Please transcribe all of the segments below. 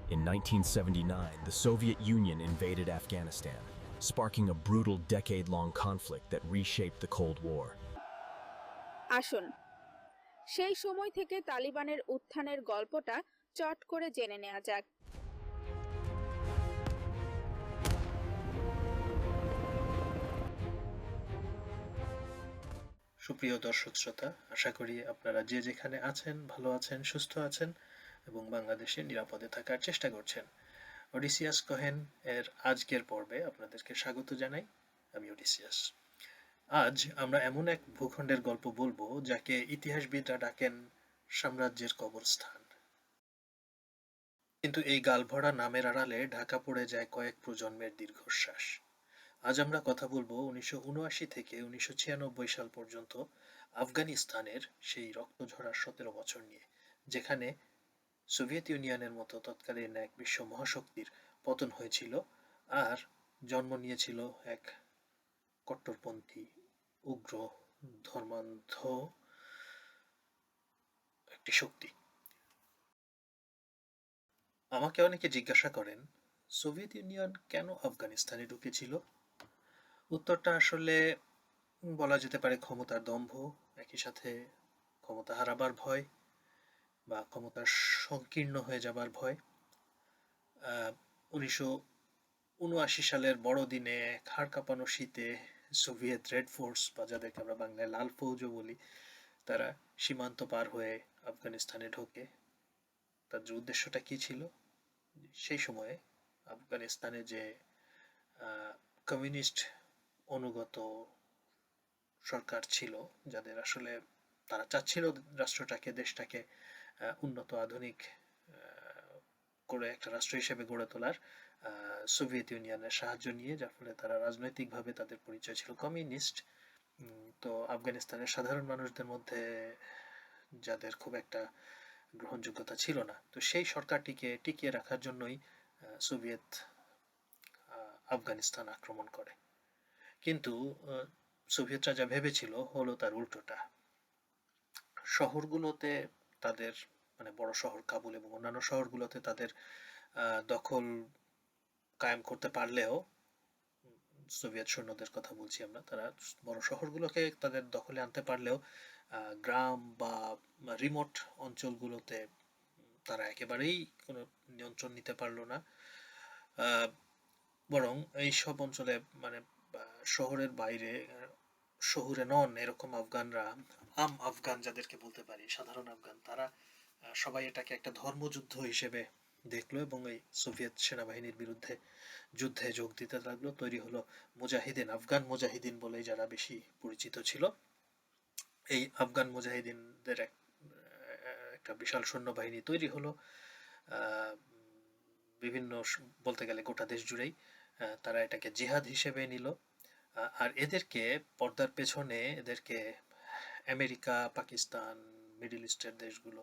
In 1979, the Soviet Union invaded Afghanistan, sparking a brutal decade-long conflict that reshaped the Cold War. আসুন সেই সময় থেকে তালিবানের উত্থানের গল্পটা চট করে জেনে নেওয়া যাক। সুপ্রিয় দর্শক শ্রোতা, আশা করি আপনারা যে যেখানে আছেন ভালো আছেন, সুস্থ আছেন এবং বাংলাদেশে নিরাপদে থাকার চেষ্টা করছেন। ওডিসিয়াস কহেন এর আজকের পর্বে আপনাদেরকে স্বাগত জানাই। আমি ওডিসিয়াস। আজ আমরা এমন এক ভূখণ্ডের গল্প বলবো যাকে ইতিহাসবিদরা ডাকেন সাম্রাজ্যের কবরস্থান। কিন্তু এই গালভরা নামের আড়ালে ঢাকা পড়ে যায় কয়েক প্রজন্মের দীর্ঘশ্বাস। আজ আমরা কথা বলবো 1979 থেকে 1996 সাল পর্যন্ত আফগানিস্তানের সেই রক্তঝরা 17 বছর নিয়ে, যেখানে সোভিয়েত ইউনিয়নের মতো তৎকালীন এক বিশ্ব মহাশক্তির পতন হয়েছিল আর জন্ম নিয়েছিল এক কট্টরপন্থী, উগ্র, ধর্মান্ধ একটি শক্তি। আমাকে অনেকে জিজ্ঞাসা করেন, সোভিয়েত ইউনিয়ন কেন আফগানিস্তানে ঢুকেছিল? উত্তরটা আসলে বলা যেতে পারে ক্ষমতার দম্ভ, একই সাথে ক্ষমতা হারাবার ভয় বা ক্ষমতা সংকীর্ণ হয়ে যাবার ভয়। 1979 সালের বড়দিনে হাড় কাঁপানো শীতে সোভিয়েত রেড ফোর্স বা যাদেরকে আমরা বাংলায় লাল ফৌজও বলি, তারা সীমান্ত পার হয়ে আফগানিস্তানে ঢোকে। তাদের উদ্দেশ্যটা কি ছিল? সেই সময়ে আফগানিস্তানে যে কমিউনিস্ট অনুগত সরকার ছিল, যাদের আসলে তারা চাচ্ছিল রাষ্ট্রটাকে, দেশটাকে উন্নত আধুনিক করে একটা রাষ্ট্র হিসেবে গড়ে তোলার, সোভিয়েত ইউনিয়নের সাহায্য নিয়ে, যার ফলে তারা রাজনৈতিকভাবে তাদের পরিচয় ছিল কমিউনিস্ট। তো আফগানিস্তানের সাধারণ মানুষদের মধ্যে যাদের খুব একটা গ্রহণযোগ্যতা ছিল না, তো সেই সরকারটিকে টিকিয়ে রাখার জন্যই সোভিয়েত আফগানিস্তান আক্রমণ করে। কিন্তু সোভিয়েতরা যা ভেবেছিল হলো তার উল্টোটা। শহরগুলোতে তাদের, মানে বড় শহর কাবুল এবং অন্যান্য শহরগুলোতে তাদের দখল কায়েম করতে পারলেও, সোভিয়েত সৈন্যদের কথা বলছি আমরা, তারা বড় শহরগুলোকে তাদের দখলে আনতে পারলেও গ্রাম বা রিমোট অঞ্চলগুলোতে তারা একেবারেই কোনো নিয়ন্ত্রণ নিতে পারল না। বরং এই সব অঞ্চলে, মানে শহরের বাইরে, শহুরে নন এরকম আফগানরা, আফগান যাদেরকে বলতে পারি, সাধারণ আফগান, তারা সবাই এটাকে একটা ধর্মযুদ্ধ হিসেবে দেখলো এবং এই সোভিয়েত সেনাবাহিনীর বিরুদ্ধে যুদ্ধে যোগ দিতে লাগলো। তৈরি হলো মুজাহিদিন, আফগান মুজাহিদিন বলেই যারা বেশি পরিচিত ছিল। এই আফগান মুজাহিদিনদের একটা বিশাল সৈন্যবাহিনী তৈরি হলো, বিভিন্ন, বলতে গেলে গোটা দেশ জুড়েই। তারা এটাকে জিহাদ হিসেবে নিল। আর এদেরকে পর্দার পেছনে এদেরকে আমেরিকা, পাকিস্তান, মিডল ইস্টের দেশগুলো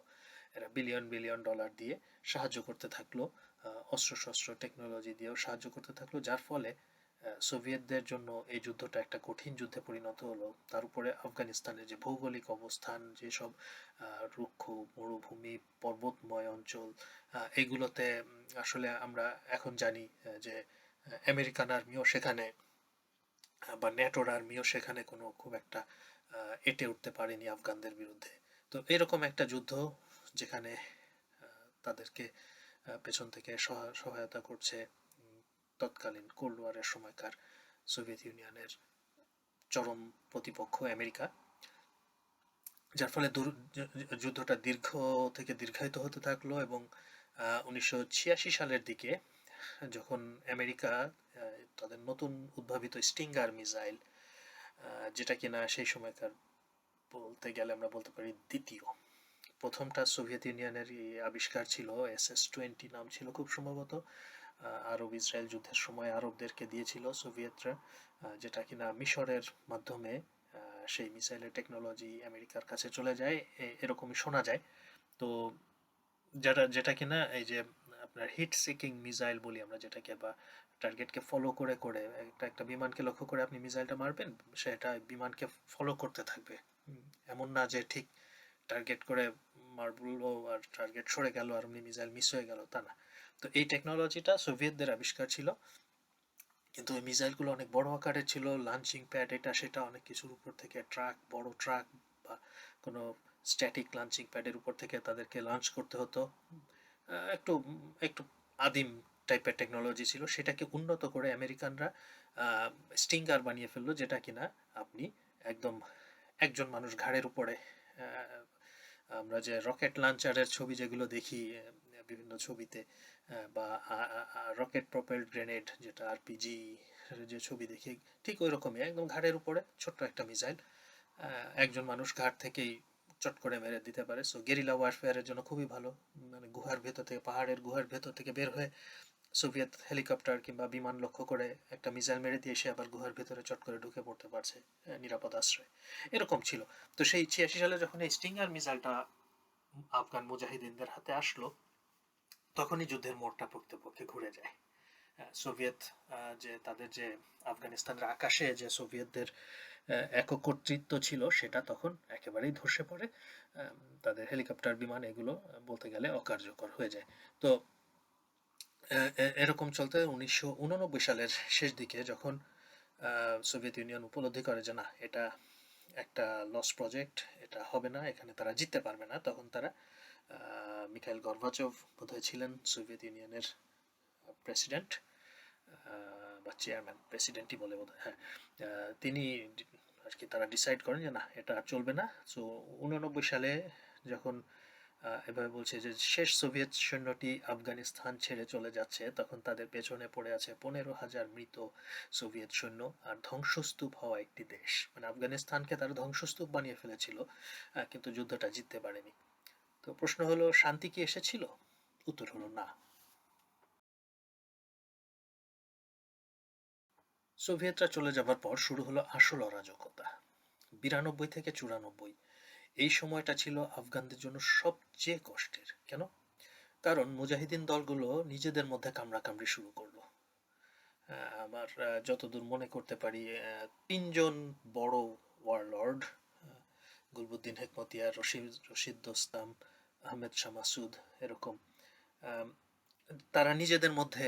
এরা বিলিয়ন বিলিয়ন ডলার দিয়ে সাহায্য করতে থাকলো, অস্ত্রশস্ত্র টেকনোলজি দিয়েও সাহায্য করতে থাকলো, যার ফলে সোভিয়েতদের জন্য এই যুদ্ধটা একটা কঠিন যুদ্ধে পরিণত হলো। তার উপরে আফগানিস্তানের যে ভৌগোলিক অবস্থান, যেসব রুক্ষ মরুভূমি, পর্বতময় অঞ্চল, এগুলোতে আসলে আমরা এখন জানি যে আমেরিকান আর্মিও সেখানে বা ন্যাটোর আর্মিও সেখানে কোনো খুব একটা এঁটে উঠতে পারেনি আফগানদের বিরুদ্ধে। তো এরকম একটা যুদ্ধ, যেখানে তাদেরকে পেছন থেকে সহায়তা করছে তৎকালীন কোল্ড ওয়ারের সময়কার সোভিয়েত ইউনিয়নের চরম প্রতিপক্ষ আমেরিকা, যার ফলে যুদ্ধটা দীর্ঘ থেকে দীর্ঘায়িত হতে থাকলো। এবং 1986 সালের দিকে যখন আমেরিকা তাদের নতুন উদ্ভাবিত স্টিঙ্গার মিসাইল, যেটা কিনা সেই সময়কার বলতে গেলে আমরা বলতে পারি দ্বিতীয়, প্রথমটা সোভিয়েত ইউনিয়নের আবিষ্কার ছিল, SS-20 নাম ছিল খুব সম্ভবত, আরব ইসরায়েল যুদ্ধের সময় আরবদেরকে দিয়েছিল সোভিয়েতরা, যেটা কিনা মিশরের মাধ্যমে সেই মিসাইলের টেকনোলজি আমেরিকার কাছে চলে যায়, এরকমই শোনা যায়। তো যেটা কিনা এই যে আপনার হিট সিকিং মিসাইল বলি আমরা যেটাকে, বা টার্গেটকে ফলো করে করে একটা বিমানকে লক্ষ্য করে আপনি মিসাইলটা মারবেন, সেটা বিমানকে ফলো করতে থাকবে। এমন না যে ঠিক টার্গেট করে মারলো আর টার্গেট সরে গেল আর এমনি মিসাইল মিস হয়ে গেল, তা না। তো এই টেকনোলজিটা সোভিয়েতদের আবিষ্কার ছিল, কিন্তু ওই মিসাইলগুলো অনেক বড় আকারের ছিল, লঞ্চিং প্যাড এটা সেটা অনেক কিছুর উপর থেকে বড় ট্রাক বা কোনো স্ট্যাটিক লঞ্চিং প্যাডের উপর থেকে তাদেরকে লঞ্চ করতে হতো। একটু একটু আদিম টাইপের টেকনোলজি ছিল, সেটাকে উন্নত করে আমেরিকানরা স্টিঙ্গার বানিয়ে ফেললো, যেটা কিনা আপনি একদম একজন মানুষ ঘাড়ের উপরে, আমরা যে রকেট লঞ্চারের ছবি যেগুলো দেখি বিভিন্ন ছবিতে, বা রকেট প্রপেলড গ্রেনেড যেটা আরপিজি যে ছবি দেখি, ঠিক ওই রকমই একদম ঘাড়ের উপরে ছোট্ট একটা মিসাইল একজন মানুষ ঘাট থেকেই চট করে মেরে দিতে পারে। সো গেরিলা ওয়ারফেয়ারের জন্য খুবই ভালো। মানে গুহার ভেতর থেকে, পাহাড়ের গুহার ভেতর থেকে বের হয়ে সোভিয়েত হেলিকপ্টার কিংবা বিমান লক্ষ্য করে একটা মিসাইল মেরে দিয়ে সে আবার গুহার ভেতরে চট করে ঢুকে পড়তে পারছে নিরাপদ আশ্রয়, এরকম ছিল। তো সেই 86 সালে যখন এই স্টিঙ্গার মিসাইলটা আফগান মুজাহিদিনদের হাতে আসলো, তখনই যুদ্ধের মোড়টা প্রকৃতপক্ষে ঘুরে যায়। সোভিয়েত যে তাদের যে আফগানিস্তানের আকাশে যে সোভিয়েতদের একক কর্তৃত্ব ছিল, সেটা তখন একেবারেই ধসে পড়ে। তাদের হেলিকপ্টার বিমান এগুলো বলতে গেলে অকার্যকর হয়ে যায়। তো এরকম চলতে 1989 সালের শেষ দিকে যখন সোভিয়েত ইউনিয়ন উপলব্ধি করে যে না, এটা একটা লস প্রজেক্ট, এটা হবে না, এখানে তারা জিততে পারবে না, তখন তারা মিখাইল গর্বাচভ বোধহয় ছিলেন সোভিয়েত ইউনিয়নের প্রেসিডেন্ট বা চেয়ারম্যান, প্রেসিডেন্টই বলে বোধহয়, হ্যাঁ, তিনি আর কি তারা ডিসাইড করেন যে না, এটা আর চলবে না। সো 89 সালে যখন এভাবে বলছে যে শেষ সোভিয়েত সৈন্যটি আফগানিস্তান ছেড়ে চলে যাচ্ছে, তখন তাদের পেছনে পড়ে আছে 15,000 মৃত সোভিয়েত সৈন্য আর ধ্বংসস্তূপ হওয়া একটি দেশ। মানে আফগানিস্তানকে তারা ধ্বংসস্তূপ বানিয়ে ফেলেছিল, কিন্তু যুদ্ধটা জিততে পারেনি। তো প্রশ্ন হলো, শান্তি কি এসেছিল? উত্তর হলো না। সোভিয়েতরা চলে যাবার পর শুরু হলো আসল অরাজকতা। 92 থেকে 94 এই সময়টা ছিল আফগানদের জন্য সবচেয়ে কষ্টের। কেন? কারণ মুজাহিদিন দলগুলো নিজেদের মধ্যে কামড়াকামড়ি শুরু করলো। আমার যতদূর মনে করতে পারি, তিনজন বড় ওয়ারলর্ড, গুলবুদ্দিন হেকমতিয়ার, রশিদ দোস্তাম, আহমেদ শাহ মাসুদ, এরকম তারা নিজেদের মধ্যে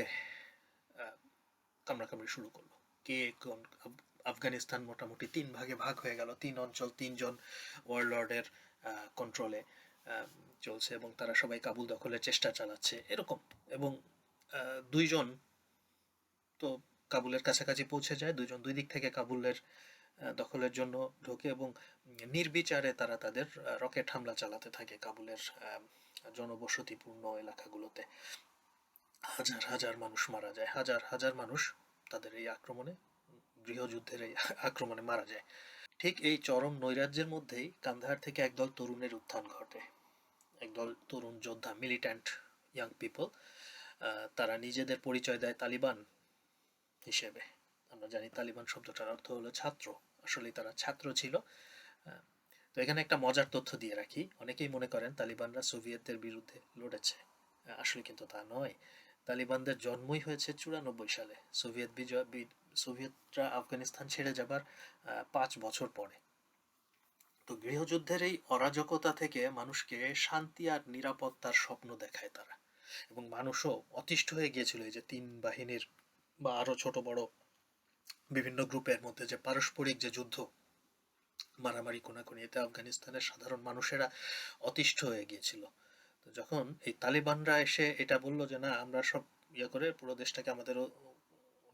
কামড়াকামড়ি শুরু করলো। কে কোন, আফগানিস্তান মোটামুটি 3 ভাগে ভাগ হয়ে গেল, 3 অঞ্চল 3 জন ওয়ারলর্ডের কন্ট্রোলে চলছে, এবং তারা সবাই কাবুল দখলের চেষ্টা চালাচ্ছে এরকম। এবং 2 জন তো কাবুলের কাছাকাছি পৌঁছে যায়, 2 জন 2 দিক থেকে কাবুলের দখলের জন্য ঢোকে, এবং নির্বিচারে তারা তাদের রকেট হামলা চালাতে থাকে কাবুলের জনবসতিপূর্ণ এলাকাগুলোতে। হাজার হাজার মানুষ মারা যায়, হাজার হাজার মানুষ তাদের এই আক্রমণে, গৃহযুদ্ধের এই আক্রমণে মারা যায়। ঠিক এই চরম নৈরাজ্যের মধ্যেই কান্দাহার থেকে একদল তরুণের উত্থান ঘটে। একদল তরুণ যোদ্ধা, মিলিট্যান্ট ইয়াং পিপল, তারা নিজেদের পরিচয় দেয় তালিবান হিসেবে। আমরা জানি তালিবান শব্দটার অর্থ হলো ছাত্র, আসলে তারা ছাত্র ছিল। তো এখানে একটা মজার তথ্য দিয়ে রাখি, অনেকেই মনে করেন তালিবানরা সোভিয়েতদের বিরুদ্ধে লড়েছে, আসলে কিন্তু তা নয়। তালিবানদের জন্মই হয়েছে 94 সালে, সোভিয়েতরা আফগানিস্তান ছেড়ে যাবার 5 বছর পরে। তো গৃহযুদ্ধের এই অরাজকতা থেকে মানুষকে শান্তি আর নিরাপত্তার স্বপ্ন দেখায় তারা, এবং মানুষও অতিষ্ঠ হয়ে গিয়েছিল এই যে 3 বাহিনীর বা আরো ছোট বড় বিভিন্ন গ্রুপের মধ্যে যে পারস্পরিক যে যুদ্ধ, মারামারি কোনাকুনি, এতে আফগানিস্তানের সাধারণ মানুষেরা অতিষ্ঠ হয়ে গিয়েছিল। তো যখন এই তালিবানরা এসে এটা বলল যে না, আমরা সব করে পুরো দেশটাকে আমাদের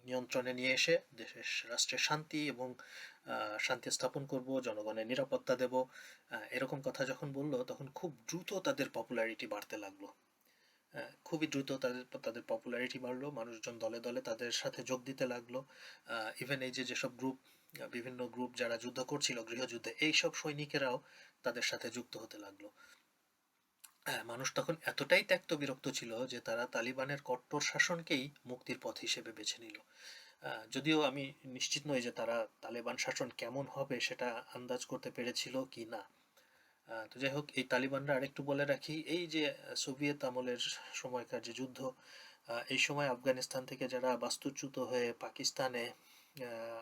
নিয়ন্ত্রণে নিয়ে এসে দেশের রাষ্ট্রের শান্তি এবং শান্তি স্থাপন করব, জনগণের নিরাপত্তা দেব, এরকম কথা যখন বলল, তখন খুব দ্রুত তাদের পপুলারিটি বাড়তে লাগলো। খুবই দ্রুত তাদের পপুলারিটি বাড়লো, মানুষজন দলে দলে তাদের সাথে যোগ দিতে লাগলো। ইভেন এই যে যেসব গ্রুপ, বিভিন্ন গ্রুপ যারা যুদ্ধ করছিল গৃহযুদ্ধে, এইসব সৈনিকেরাও তাদের সাথে যুক্ত হতে লাগলো। মানুষ তখন এতটাই ত্যক্ত বিরক্ত ছিল যে তারা তালিবানের কট্টর শাসনকেই মুক্তির পথ হিসেবে বেছে নিল। যদিও আমি নিশ্চিত নই যে তারা তালেবান শাসন কেমন হবে সেটা আন্দাজ করতে পেরেছিল কি না। তো যাই হোক, এই তালিবানরা আরেকটু বলে রাখি, এই যে সোভিয়েত আমলের সময়কার যে যুদ্ধ, এই সময় আফগানিস্তান থেকে যারা বাস্তুচ্যুত হয়ে পাকিস্তানে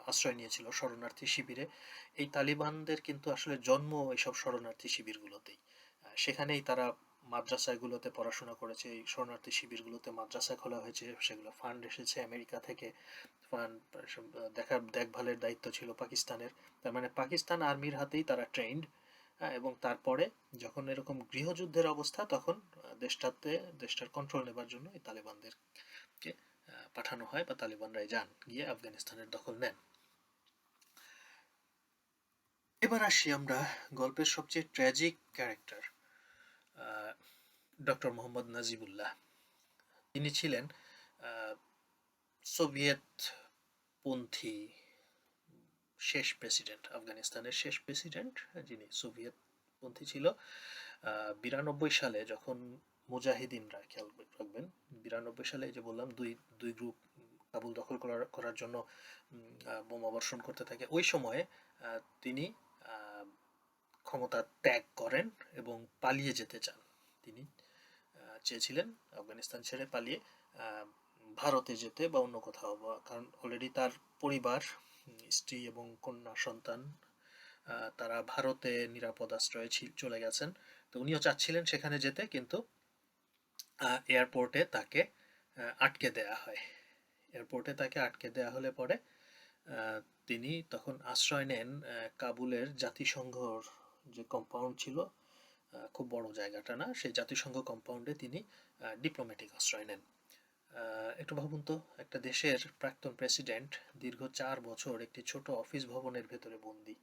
আশ্রয় নিয়েছিল শরণার্থী শিবিরে, এই তালিবানদের কিন্তু আসলে জন্ম এইসব শরণার্থী শিবিরগুলোতেই। সেখানেই তারা মাদ্রাসাগুলোতে পড়াশোনা করেছে, এই শরণার্থী শিবিরগুলোতে মাদ্রাসা খোলা হয়েছে, সেগুলো ফান্ড এসেছে আমেরিকা থেকে, ফান্ড দেখভালের দায়িত্ব ছিল পাকিস্তানের। তার মানে পাকিস্তান আর্মির হাতেই তারা ট্রেন্ড। এবং তারপরে যখন এরকম গৃহযুদ্ধের অবস্থা, তখন দেশটার কন্ট্রোল নেবার জন্য এই তালেবানদেরকে পাঠানো হয়, বা তালেবানরাই যান গিয়ে আফগানিস্তানের দখল নেন। এবার আসি আমরা গল্পের সবচেয়ে tragic character, doctor Mohammad Najibullah. তিনি ছিলেন সোভিয়েত পন্থী শেষ প্রেসিডেন্ট, আফগানিস্তানের শেষ প্রেসিডেন্ট, যিনি সোভিয়েত পন্থী ছিল। 92 সালে যখন মুজাহিদিনরা, খেয়াল রাখবেন 92 সালে, যে বললাম দুই গ্রুপ কাবুল দখল করার জন্য বোমা বর্ষণ করতে থাকে, ওই সময়ে তিনি ক্ষমতা ত্যাগ করেন এবং পালিয়ে যেতে চান। তিনি চেয়েছিলেন আফগানিস্তান ছেড়ে পালিয়ে ভারতে যেতে বা অন্য কোথাও, কারণ অলরেডি তার পরিবার, স্ত্রী এবং কন্যা সন্তান, তারা ভারতে নিরাপদ আশ্রয়ে চলে গেছেন। তো উনিও চাচ্ছিলেন সেখানে যেতে, কিন্তু এয়ারপোর্টে তাকে আটকে দেয়া হয়। এয়ারপোর্টে তাকে আটকে দেয়া হলে পরে তিনি তখন আশ্রয় নেন কাবুলের জাতিসংঘর যে কম্পাউন্ড ছিল, খুব বড় জায়গাটা না, সেই জাতিসংঘ কম্পাউন্ডে তিনি ডিপ্লোম্যাটিক আশ্রয় নেন। একটু ভাবুন তো, একটা দেশের প্রাক্তন প্রেসিডেন্ট দীর্ঘ 4 বছর একটি ছোট অফিস ভবনের ভেতরে বন্দি।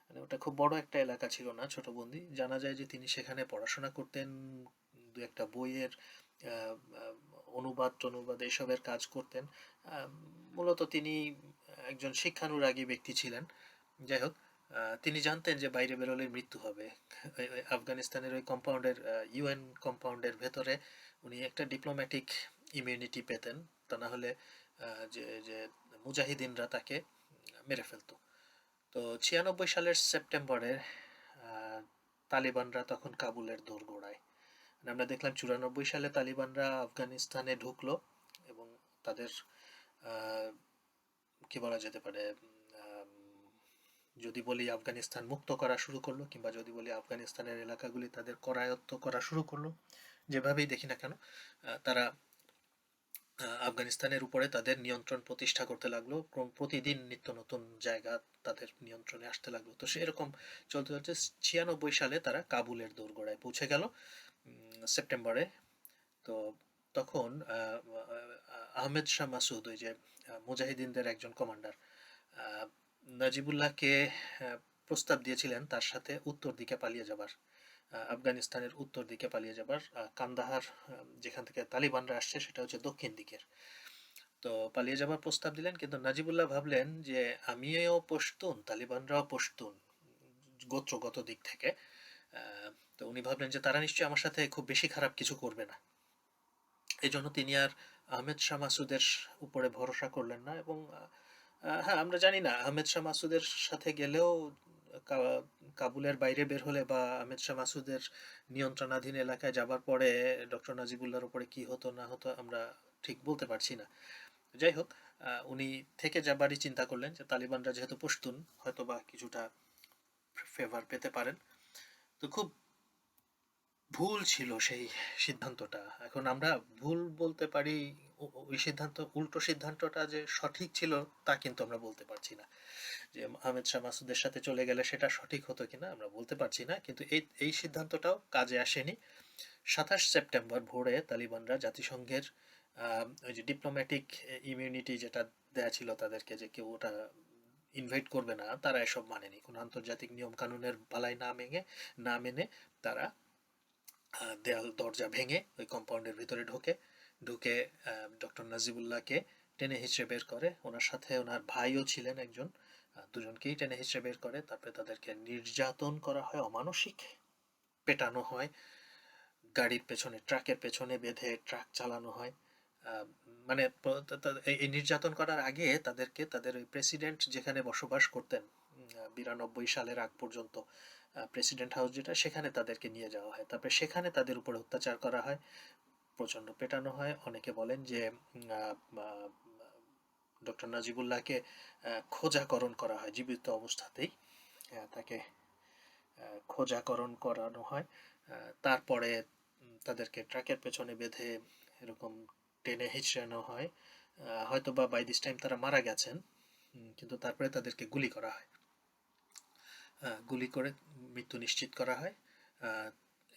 মানে ওটা খুব বড় একটা এলাকা ছিল না, ছোট বন্দি। জানা যায় যে তিনি সেখানে পড়াশোনা করতেন, দু একটা বইয়ের অনুবাদ এইসবের কাজ করতেন। মূলত তিনি একজন শিক্ষানুরাগী ব্যক্তি ছিলেন। যাই হোক, তিনি জানতেন যে বাইরে বেরোলে মৃত্যু হবে। আফগানিস্তানের ওই কম্পাউন্ডের, ইউএন কম্পাউন্ডের ভেতরে উনি একটা ডিপ্লোম্যাটিক ইমিউনিটি পেতেন, তা না হলে যে মুজাহিদিনরা তাকে মেরে ফেলতো। তো 96 সালের সেপ্টেম্বরে তালিবানরা তখন কাবুলের দোরগোড়ায়। আমরা দেখলাম 94 সালে তালিবানরা আফগানিস্তানে ঢুকলো এবং তাদের কি বলা যেতে পারে, যদি বলি আফগানিস্তান মুক্ত করা শুরু করলো, কিংবা যদি বলি আফগানিস্তানের এলাকাগুলি তাদের করায়ত্ত করা শুরু করলো, যেভাবেই দেখি না কেন, তারা আফগানিস্তানের উপরে তাদের নিয়ন্ত্রণ প্রতিষ্ঠা করতে লাগলো। প্রতিদিন নিত্য নতুন জায়গা তাদের নিয়ন্ত্রণে আসতে লাগলো। তো সেরকম চলতে চলতে 96 সালে তারা কাবুলের দোরগোড়ায় পৌঁছে গেল সেপ্টেম্বরে। তো তখন আহমেদ শাহ মাসুদ, ওই যে মুজাহিদিনদের একজন কমান্ডার, নাজিবুল্লাহকে প্রস্তাব দিয়েছিলেন তার সাথে উত্তর দিকে পালিয়ে যাবার, আফগানিস্তানের উত্তর দিকে পালিয়ে যাবার। কান্দাহার, যেখান থেকে তালিবানরা আসছে, সেটা হচ্ছে দক্ষিণ দিকের। তো পালিয়ে যাবার প্রস্তাব দিলেন, কিন্তু নাজিবুল্লাহ ভাবলেন যে আমিও পশতুন, তালিবানরাও পশতুন, গোত্রগত দিক থেকে। তো উনি ভাবলেন যে তারা নিশ্চয়ই আমার সাথে খুব বেশি খারাপ কিছু করবে না। এই জন্য তিনি আর আহমেদ শাহ মাসুদের উপরে ভরসা করলেন না। এবং হ্যাঁ, আমরা জানি না আহমেদ শাহ মাসুদের সাথে গেলেও, কাবুলের বাইরে বের হলে বা আহমেদ শাহ মাসুদের নিয়ন্ত্রণাধীন এলাকায় যাবার পরে ডক্টর নাজিবুল্লাহর উপরে কি হতো না হতো আমরা ঠিক বলতে পারছি না। যাই হোক, উনি থেকে যাবারই চিন্তা করলেন, যে তালিবানরা যেহেতু পশতুন, হয়তো বা কিছুটা ফেভার পেতে পারেন। তো খুব ভুল ছিল সেই সিদ্ধান্তটা। এখন আমরা ভুল বলতে পারি, ওই সিদ্ধান্ত, উল্টো সিদ্ধান্তটা যে সঠিক ছিল তা কিন্তু আমরা বলতে পারছি না। যে আহমেদ শাহ মাসুদের সাথে চলে গেলে সেটা সঠিক হতো কিনা আমরা বলতে পারছি না, কিন্তু এই সিদ্ধান্তটাও কাজে আসেনি। 27 সেপ্টেম্বর ভোরে তালিবানরা জাতিসংঘের ওই যে ডিপ্লোম্যাটিক ইমিউনিটি যেটা দেয়া ছিল তাদেরকে, যে কেউ ওটা ইনভাইট করবে না, তারা এসব মানেনি। কোনো আন্তর্জাতিক নিয়ম কানুনের বালাই না মেনে তারা দেয়াল দরজা ভেঙে ওই কম্পাউন্ডের ভিতরে ঢুকে ডক্টর নাজিবুল্লাহকে টেনে হিঁচড়ে বের করে। ওনার সাথে ওনার ভাইও ছিলেন একজন, দুজনকেই টেনে হিঁচড়ে বের করে। তারপরে তাদেরকে নির্যাতন করা হয়, অমানসিক পেটানো হয়, গাড়ির পেছনে, ট্রাকের পেছনে বেঁধে ট্রাক চালানো হয়। মানে এই নির্যাতন করার আগে তাদেরকে তাদের ওই প্রেসিডেন্ট যেখানে বসবাস করতেন 92 সালের আগ পর্যন্ত, প্রেসিডেন্ট হাউস যেটা, সেখানে তাদেরকে নিয়ে যাওয়া হয়। তারপরে সেখানে তাদের উপরে অত্যাচার করা হয়, প্রচণ্ড পেটানো হয়। অনেকে বলেন যে ডক্টর নাজিবুল্লাহকে খোঁজাকরণ করা হয় জীবিত অবস্থাতেই, তাকে খোঁজাকরণ করানো হয়। তারপরে তাদেরকে ট্রাকের পেছনে বেঁধে এরকম টেনে হিঁচড়ানো হয়। হয়তো বা বাই দিস টাইম তারা মারা গেছেন, কিন্তু তারপরে তাদেরকে গুলি করা হয়। গুলি করে মৃত্যু নিশ্চিত করা হয়,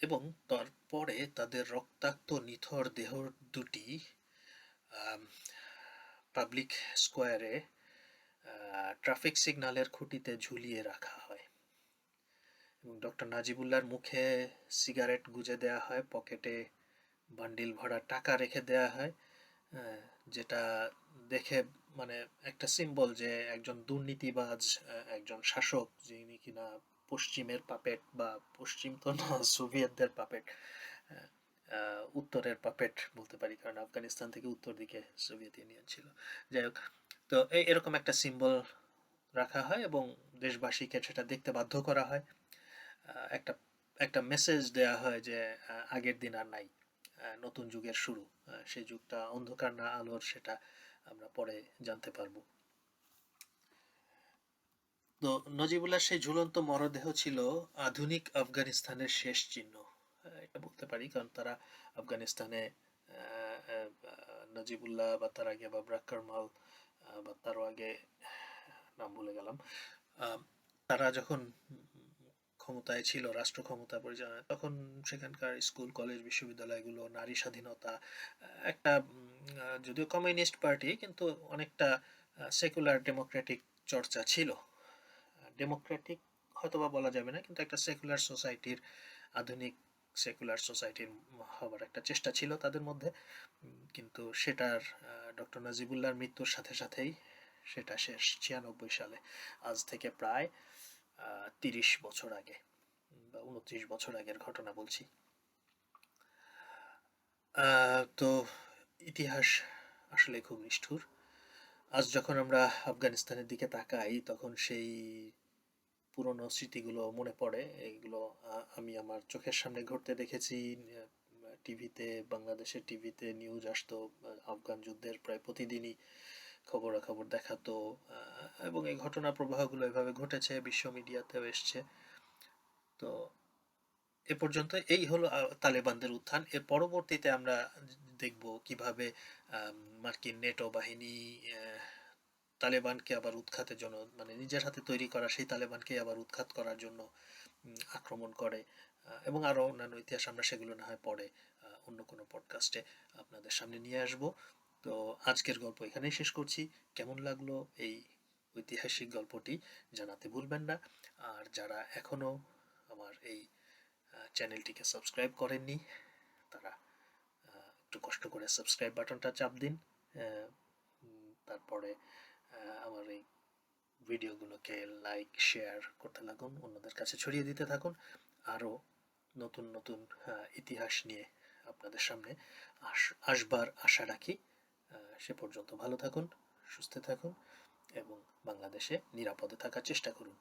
এবং তারপরে তাদের রক্তাক্ত নিথর দেহ দুটি পাবলিক স্কোয়ারে ট্রাফিক সিগন্যালের খুঁটিতে ঝুলিয়ে রাখা হয় এবং ডক্টর নাজিবুল্লাহর মুখে সিগারেট গুজে দেওয়া হয়, পকেটে বান্ডিল ভরা টাকা রেখে দেওয়া হয়, যেটা দেখে মানে একটা সিম্বল যে একজন দুর্নীতিবাজ, একজন শাসক যিনি কিনা পশ্চিমের পাপেট, বা পশ্চিম তো না, সোভিয়েতদের পাপেট, উত্তরের পাপেট বলতে পারি, কারণ আফগানিস্তান থেকে উত্তর দিকে সোভিয়েত ইউনিয়ন ছিল। যাই হোক, তো এরকম একটা সিম্বল রাখা হয় এবং দেশবাসীকে সেটা দেখতে বাধ্য করা হয়। একটা একটা মেসেজ দেয়া হয় যে আগের দিন আর নাই, নতুন যুগের শুরু। সেই যুগটা অন্ধকার না আলোর, সেটা আমরা পরে জানতে পারবো। তো নজিবুল্লাহ সেই ঝুলন্ত মরদেহ ছিল আধুনিক আফগানিস্তানের শেষ চিহ্ন, এটা বলতে পারি, কারণ তারা আফগানিস্তানে নজিবুল্লাহ বা তার আগে বাবরাক কারমাল, বা তারও আগে নাম ভুলে গেলাম, তারা যখন ক্ষমতায় ছিল, রাষ্ট্র ক্ষমতা পরিচালনায়, তখন সেখানকার স্কুল কলেজ বিশ্ববিদ্যালয়গুলো নারী স্বাধীনতা, একটা যদিও কমিউনিস্ট পার্টি কিন্তু অনেকটা সেকুলার ডেমোক্রেটিক চর্চা ছিল। ডেমোক্রেটিক হয়তোবা বলা যাবে না, কিন্তু একটা সেকুলার সোসাইটির, আধুনিক সেকুলার সোসাইটির হবার একটা চেষ্টা ছিল তাদের মধ্যে, কিন্তু সেটার ডক্টর নাজিবুল্লাহর মৃত্যুর সাথে সাথেই সেটা শেষ 96 সালে, আজ থেকে প্রায় 30 বছর আগে বা 29 বছর আগের ঘটনা বলছি। তো ইতিহাস আসলে খুব নিষ্ঠুর। আজ যখন আমরা আফগানিস্তানের দিকে তাকাই, তখন সেই পুরনো স্মৃতিগুলো মনে পড়ে। এইগুলো আমি আমার চোখের সামনে ঘটতে দেখেছি। টিভিতে, বাংলাদেশের টিভিতে নিউজ আসতো, আফগান যুদ্ধের প্রায় প্রতিদিনই খবরাখবর দেখাতো, এবং এই ঘটনা প্রবাহগুলো এভাবে ঘটেছে, বিশ্ব মিডিয়াতেও এসছে। তো এ পর্যন্ত এই হলো তালেবানদের উত্থান। এর পরবর্তীতে আমরা দেখব কিভাবে মার্কিন নেটো বাহিনী তালেবানকে আবার উৎখাতের জন্য, মানে নিজের হাতে তৈরি করা সেই তালেবানকে আবার উৎখাত করার জন্য আক্রমণ করে, এবং আরও অন্যান্য ইতিহাস, আমরা সেগুলো না হয় পরে অন্য কোনো পডকাস্টে আপনাদের সামনে নিয়ে আসব। তো আজকের গল্প এখানেই শেষ করছি। কেমন লাগলো এই ঐতিহাসিক গল্পটি জানাতে ভুলবেন না। আর যারা এখনও আমার এই চ্যানেলটিকে সাবস্ক্রাইব করেননি, তারা একটু কষ্ট করে সাবস্ক্রাইব বাটনটা চাপ দিন। তারপরে আমার এই ভিডিওগুলোকে লাইক, শেয়ার করতে লাগুন, অন্যদের কাছে ছড়িয়ে দিতে থাকুন। আরও নতুন নতুন ইতিহাস নিয়ে আপনাদের সামনে আসবার আশা রাখি। সে পর্যন্ত ভালো থাকুন, সুস্থ থাকুন এবং বাংলাদেশে নিরাপদে থাকার চেষ্টা করুন।